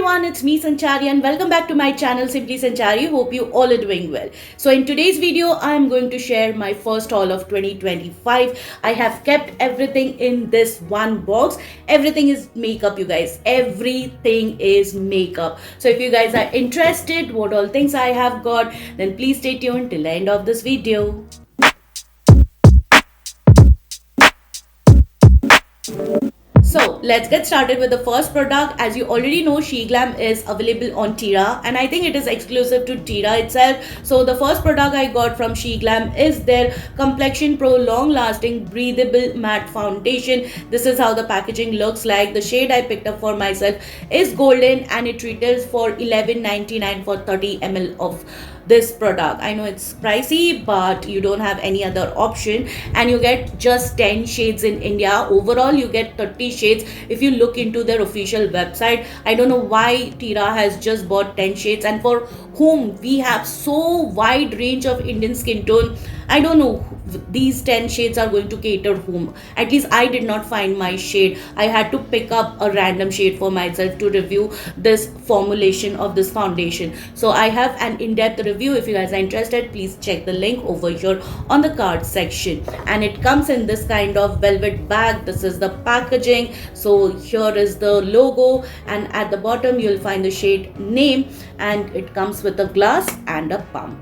everyone, it's me Sanchari and welcome back to my channel Simply Sanchari. Hope you all are doing well. So in today's video, I am going to share my first haul of 2025. I have kept everything in this one box. Everything is makeup, you guys. Everything is makeup. So if you guys are interested what all things I have got, then please stay tuned till the end of this video. So let's get started with the first product. As you already know, SheGlam is available on Tira and I think it is exclusive to Tira itself. So the first product I got from SheGlam is their Complexion Pro Long Lasting Breathable Matte Foundation. This is how the packaging looks like. The shade I picked up for myself is golden and it retails for $11.99 for 30 ml of this product. I know it's pricey, but you don't have any other option and you get just 10 shades in India. Overall you get 30 shades if you look into their official website. I don't know why Tira has just bought 10 shades, and for whom we have so wide range of Indian skin tone. I don't know these 10 shades are going to cater whom. At least I did not find my shade. I had to pick up a random shade for myself to review this formulation of this foundation. So I have an in-depth review. If you guys are interested, please check the link over here on the card section. And it comes in this kind of velvet bag. This is the packaging. So here is the logo and at the bottom you'll find the shade name and it comes with a glass and a pump.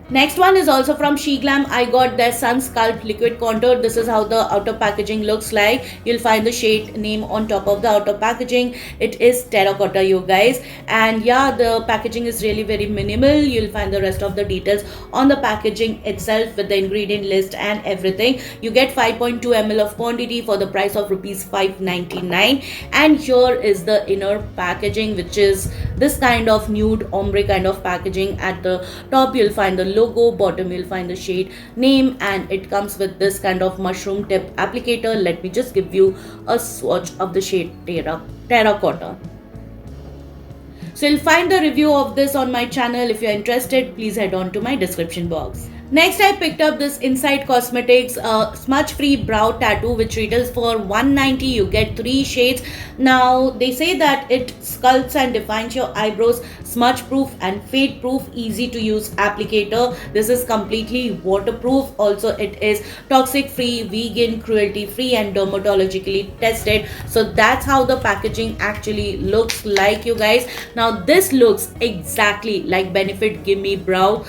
Next one is also from SheGlam. I got their Sun Sculpt Liquid Contour. This is how the outer packaging looks like. You'll find the shade name on top of the outer packaging. It is terracotta, you guys. And yeah, the packaging is really very minimal. You'll find the rest of the details on the packaging itself with the ingredient list and everything. You get 5.2 ml of quantity for the price of rupees 5.99. And here is the inner packaging, which is this kind of nude ombre kind of packaging. At the top, you'll find the logo, bottom you'll find the shade name, and it comes with this kind of mushroom tip applicator. Let me just give you a swatch of the shade terracotta. So you'll find the review of this on my channel. If you're interested, please head on to my description box. Next, I picked up this Inside Cosmetics smudge free brow tattoo, which retails for $190. You get 3 shades. Now they say that it sculpts and defines your eyebrows, smudge proof and fade proof, easy to use applicator. This is completely waterproof. Also it is toxic free, vegan, cruelty free and dermatologically tested. So that's how the packaging actually looks like, you guys. Now this looks exactly like Benefit Gimme Brow.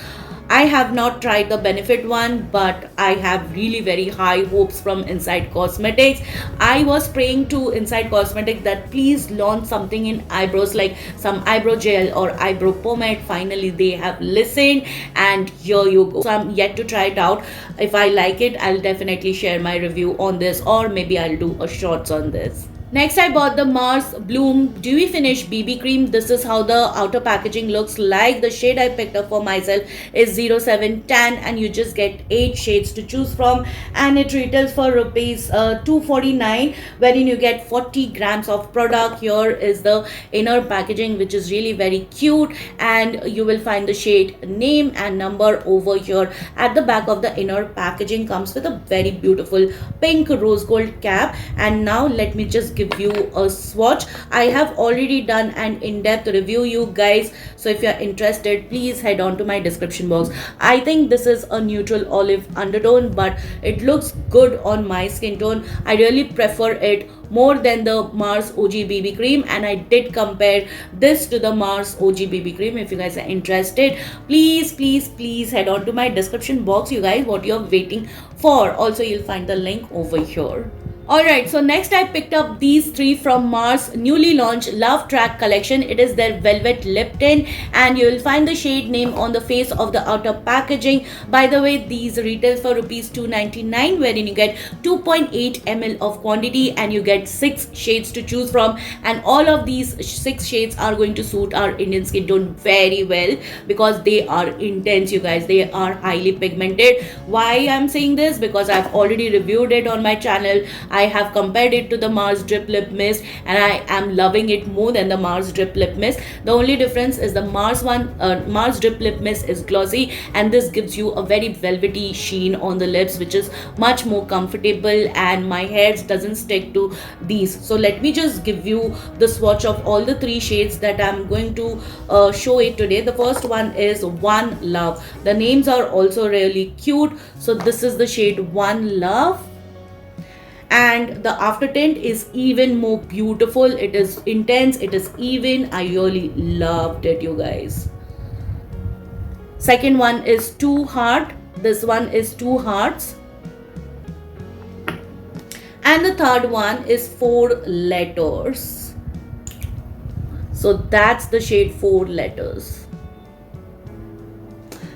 I have not tried the Benefit one, but I have really very high hopes from Inside Cosmetics. I was praying to Inside Cosmetics that please launch something in eyebrows, like some eyebrow gel or eyebrow pomade. Finally, they have listened and here you go. So I'm yet to try it out. If I like it, I'll definitely share my review on this, or maybe I'll do a shorts on this. Next, I bought the Mars Bloom Dewy Finish BB Cream. This is how the outer packaging looks like. The shade I picked up for myself is 07 Tan and you just get 8 shades to choose from, and it retails for rupees 249, wherein you get 40 grams of product. Here is the inner packaging, which is really very cute, and you will find the shade name and number over here. At the back of the inner packaging comes with a very beautiful pink rose gold cap. And now let me just give you a swatch. I have already done an in-depth review, you guys, so if you're interested, please head on to my description box. I think this is a neutral olive undertone, but it looks good on my skin tone. I really prefer it more than the Mars OG BB cream, and I did compare this to the Mars OG BB cream. If you guys are interested, please head on to my description box, you guys. What you're waiting for? Also, you'll find the link over here. Alright, so next I picked up these 3 from Mars newly launched Love Track collection. It is their Velvet Lip Tint and you will find the shade name on the face of the outer packaging. By the way, these retails for rupees 299, wherein you get 2.8 ml of quantity and you get 6 shades to choose from, and all of these 6 shades are going to suit our Indian skin tone very well because they are intense, you guys. They are highly pigmented. Why I'm saying this? Because I've already reviewed it on my channel. I have compared it to the Mars Drip Lip Mist, and I am loving it more than the Mars Drip Lip Mist. The only difference is the Mars Drip Lip Mist is glossy, and this gives you a very velvety sheen on the lips, which is much more comfortable, and my hairs doesn't stick to these. So let me just give you the swatch of all the three shades that I'm going to show it today. The first one is One Love. The names are also really cute. So this is the shade One Love, and the aftertint is even more beautiful. It is intense, it is even. I really loved it, you guys. Second one is Two Heart. This one is Two Hearts. And the third one is Four Letters. So that's the shade Four Letters.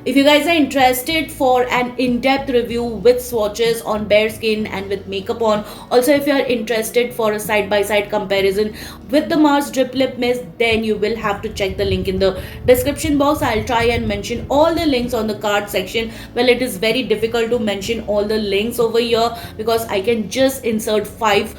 If you guys are interested for an in-depth review with swatches on bare skin and with makeup on, also if you are interested for a side-by-side comparison with the Mars Drip Lip Mist, then you will have to check the link in the description box. I'll try and mention all the links on the card section. Well, it is very difficult to mention all the links over here because I can just insert 5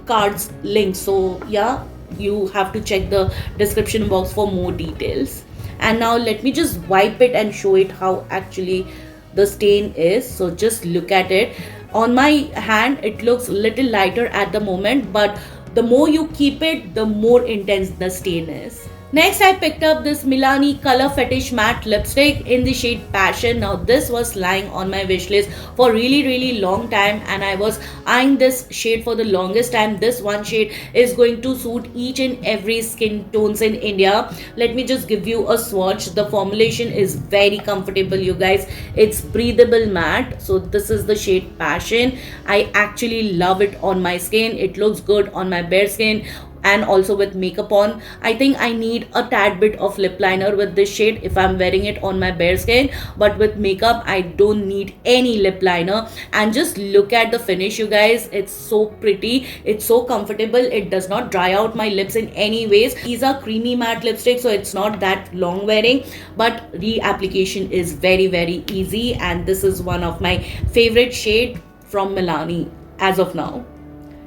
cards links. So yeah, you have to check the description box for more details. And now let me just wipe it and show it how actually the stain is. So just look at it. On my hand it looks little lighter at the moment, but the more you keep it, the more intense the stain is. Next, I picked up this Milani Color Fetish Matte Lipstick in the shade Passion. Now this was lying on my wish list for really long time, and I was eyeing this shade for the longest time. This one shade is going to suit each and every skin tones in India. Let me just give you a swatch. The formulation is very comfortable, you guys. It's breathable matte. So this is the shade Passion. I actually love it on my skin. It looks good on my bare skin and also with makeup on. I think I need a tad bit of lip liner with this shade if I'm wearing it on my bare skin, but with makeup I don't need any lip liner. And just look at the finish, you guys. It's so pretty, it's so comfortable, it does not dry out my lips in any ways. These are creamy matte lipsticks, so it's not that long wearing, but reapplication is very easy, and this is one of my favorite shade from Milani as of now.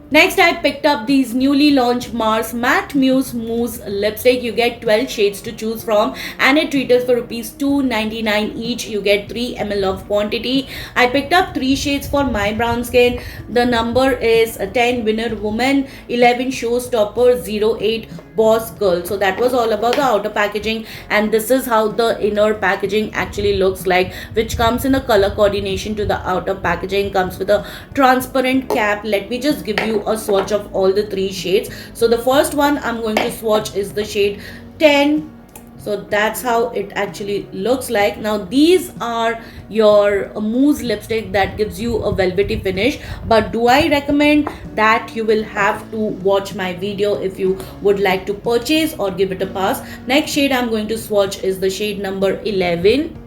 Next, I picked up these newly launched Mars Matte Muse Mousse Lipstick. You get 12 shades to choose from, and it retails for rupees 2.99 each. You get 3 ml of quantity. I picked up 3 shades for my brown skin. The number is 10 Winner Woman, 11 Showstopper, 08 Boss Girl. So that was all about the outer packaging, and this is how the inner packaging actually looks like, which comes in a color coordination to the outer packaging, comes with a transparent cap. Let me just give you a swatch of all the 3 shades. So the first one I'm going to swatch is the shade 10. So that's how it actually looks like. Now these are your mousse lipstick that gives you a velvety finish, but do I recommend that? You will have to watch my video if you would like to purchase or give it a pass. Next shade I'm going to swatch is the shade number 11.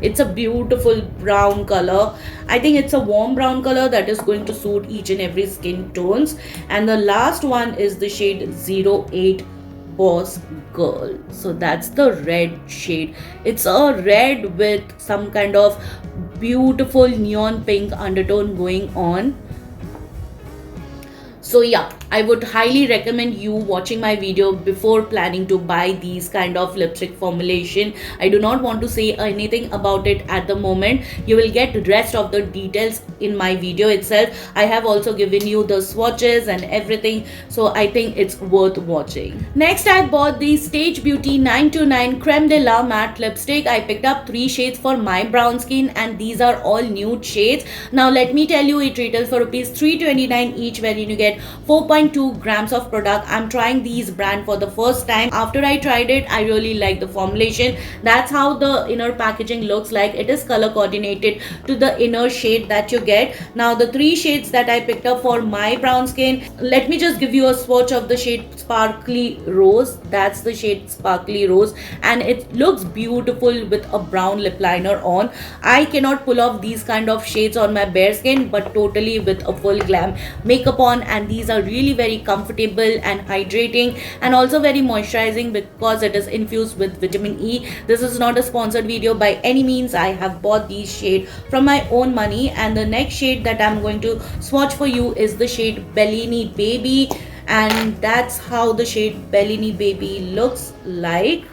It's a beautiful brown color. I think it's a warm brown color that is going to suit each and every skin tones. And the last one is the shade 08 Boss Girl. So that's the red shade. It's a red with some kind of beautiful neon pink undertone going on. So yeah, I would highly recommend you watching my video before planning to buy these kind of lipstick formulation. I do not want to say anything about it at the moment. You will get the rest of the details in my video itself. I have also given you the swatches and everything, so I think it's worth watching. Next, I bought the Stage Beauty 929 Creme de la Matte Lipstick. I picked up 3 shades for my brown skin, and these are all nude shades. Now let me tell you, it retails for rupees 3.29 each, wherein you get 4.2 grams of product. I'm trying these brand for the first time. After I tried it, I really like the formulation. That's how the inner packaging looks like. It is color coordinated to the inner shade that you get. Now the 3 shades that I picked up for my brown skin, let me just give you a swatch of the shade Sparkly Rose. That's the shade Sparkly Rose, and it looks beautiful with a brown lip liner on. I cannot pull off these kind of shades on my bare skin, but totally with a full glam makeup on, and these are really very comfortable and hydrating, and also very moisturizing because it is infused with vitamin E. This is not a sponsored video by any means. I have bought these shade from my own money, and the next shade that I'm going to swatch for you is the shade Bellini Baby, and that's how the shade Bellini Baby looks like.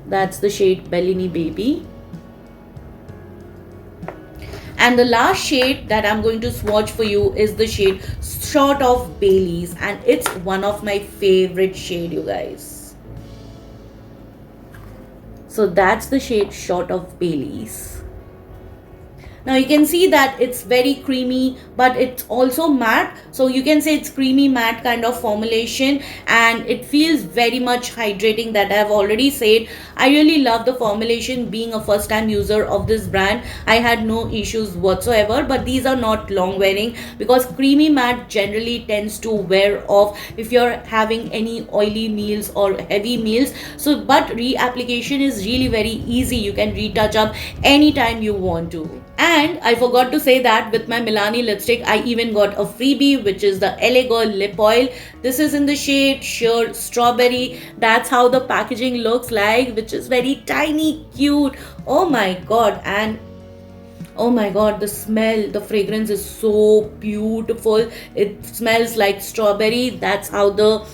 That's the shade Bellini Baby. And the last shade that I'm going to swatch for you is the shade Short of Baileys, and it's one of my favorite shade, you guys. So that's the shade Short of Baileys. Now you can see that it's very creamy, but it's also matte. So you can say it's creamy matte kind of formulation, and it feels very much hydrating, that I've already said. I really love the formulation. Being a first time user of this brand, I had no issues whatsoever, but these are not long wearing because creamy matte generally tends to wear off if you're having any oily meals or heavy meals. So but reapplication is really very easy. You can retouch up anytime you want to. And I forgot to say that with my Milani lipstick, I even got a freebie, which is the LA Girl Lip Oil. This is in the shade Sheer Strawberry. That's how the packaging looks like, which is very tiny, cute. Oh my god. And oh my god, the smell, the fragrance is so beautiful. It smells like strawberry. That's how the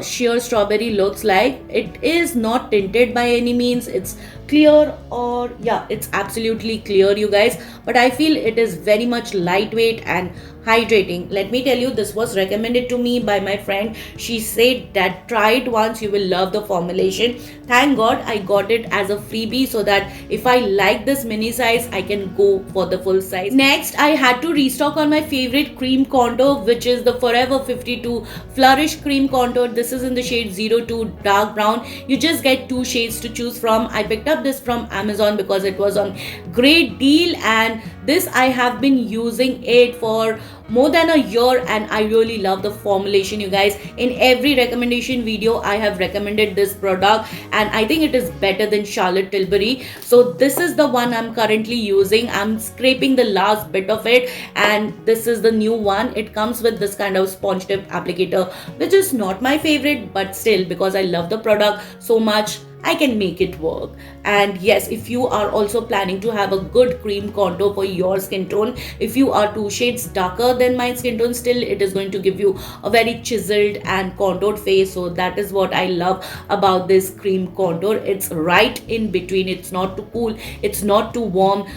sheer strawberry looks like. It is not tinted by any means. It's clear, or yeah, it's absolutely clear, you guys, but I feel it is very much lightweight and hydrating. Let me tell you, this was recommended to me by my friend. She said that try it once, you will love the formulation. Thank god I got it as a freebie, so that if I like this mini size, I can go for the full size. Next, I had to restock on my favorite cream contour, which is the Forever 52 Flourish Cream Contour. This is in the shade 02 Dark Brown. You just get two shades to choose from. I picked up this from Amazon because it was on great deal, and this I have been using it for more than a year, and I really love the formulation, you guys. In every recommendation video, I have recommended this product, and I think it is better than Charlotte Tilbury. So this is the one I'm currently using. I'm scraping the last bit of it, and this is the new one. It comes with this kind of sponge tip applicator, which is not my favorite, but still, because I love the product so much, I can make it work. And yes, if you are also planning to have a good cream contour for your skin tone, if you are 2 shades darker than my skin tone, still it is going to give you a very chiseled and contoured face. So that is what I love about this cream contour. It's right in between. It's not too cool, it's not too warm.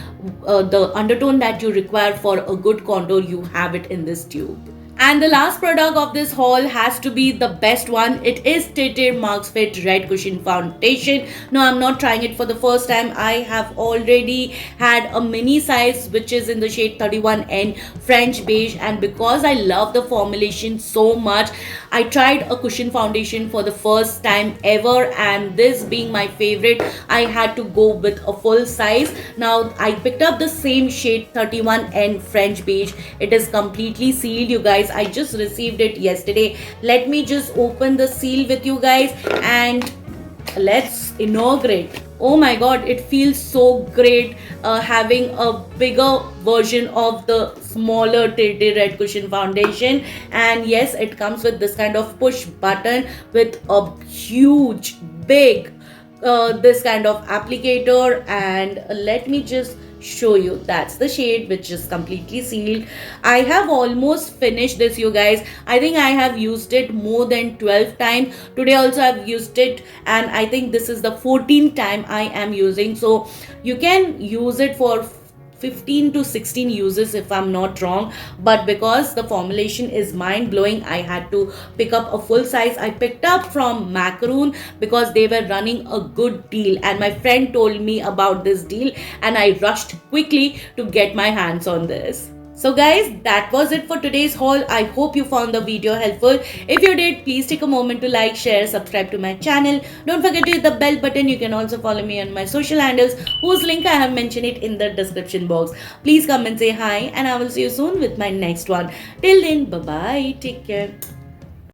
The undertone that you require for a good contour, you have it in this tube. And the last product of this haul has to be the best one. It is Tete Marks Fit Red Cushion Foundation. No, I'm not trying it for the first time. I have already had a mini size, which is in the shade 31N French Beige, and because I love the formulation so much, I tried a cushion foundation for the first time ever, and this being my favorite, I had to go with a full size. Now I picked up the same shade 31N French Beige. It is completely sealed, you guys. I just received it yesterday. Let me just open the seal with you guys, and let's inaugurate. Oh my god, it feels so great having a bigger version of the smaller Tete Red Cushion Foundation. And yes, it comes with this kind of push button with a huge big this kind of applicator, and let me just show you. That's the shade, which is completely sealed. I have almost finished this, you guys. I think I have used it more than 12 times. Today also I've used it, and I think this is the 14th time I am using. So you can use it for 15 to 16 uses if I'm not wrong, but because the formulation is mind blowing, I had to pick up a full size. I picked up from Macaroon because they were running a good deal, and my friend told me about this deal, and I rushed quickly to get my hands on this. So guys, that was it for today's haul. I hope you found the video helpful. If you did, please take a moment to like, share, subscribe to my channel. Don't forget to hit the bell button. You can also follow me on my social handles, whose link I have mentioned it in the description box. Please come and say hi, and I will see you soon with my next one. Till then, bye bye. Take care.